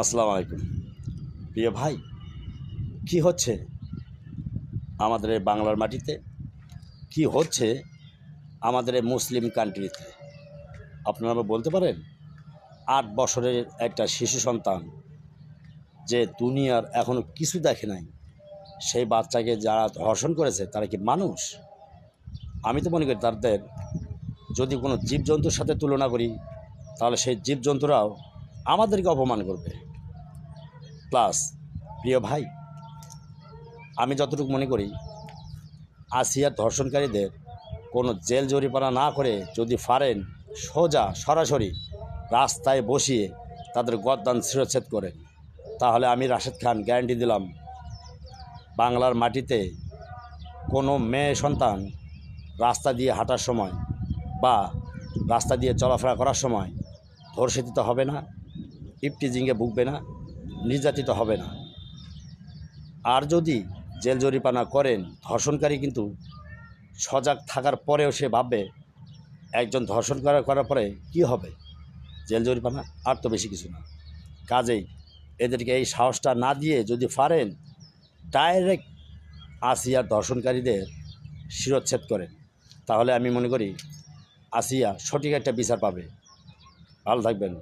আসসালামু আলাইকুম। প্রিয় ভাই, কি হচ্ছে আমাদের এই বাংলার মাটিতে, কি হচ্ছে আমাদের এই মুসলিম কান্ট্রিতে? আপনারা বলতে পারেন? ৮ বছরের একটা শিশু সন্তান যে দুনিয়ার এখনও কিছু দেখে নাই, সেই বাচ্চাকে যারা ধর্ষণ করেছে তারা কি মানুষ? আমি তো মনে করি তাদের যদি কোনো জীবজন্তুর সাথে তুলনা করি, তাহলে সেই জীবজন্তুরাও আমাদেরকে অপমান করবে। প্লাস প্রিয় ভাই, আমি যতটুকু মনে করি, আসিয়ার ধর্ষণকারীদের কোনো জেল জরিমানা না করে যদি পারেন সরাসরি রাস্তায় বসিয়ে তাদের গর্দান শিরচ্ছেদ করেন, তাহলে আমি রাশেদ খান গ্যারান্টি দিলাম, বাংলার মাটিতে কোনো মেয়ে সন্তান রাস্তা দিয়ে হাঁটার সময় বা রাস্তা দিয়ে চলাফেরা করার সময় ধর্ষিত হবে না, ইপটিজিংয়ে ভুগবে না, নির্যাতিত হবে না। আর যদি জেল জরিমানা করেন, ধর্ষণকারী কিন্তু সজাগ থাকার পরেও সে ভাববে একজন ধর্ষণ করার পরে কি হবে, জেল জরিমানা, আর তো বেশি কিছু না। কাজেই এদেরকে এই সাহসটা না দিয়ে যদি পারেন ডাইরেক্ট আসিয়ার ধর্ষণকারীদের শিরচ্ছেদ করেন, তাহলে আমি মনে করি আসিয়া সঠিক একটা বিচার পাবে। ভালো থাকবেন।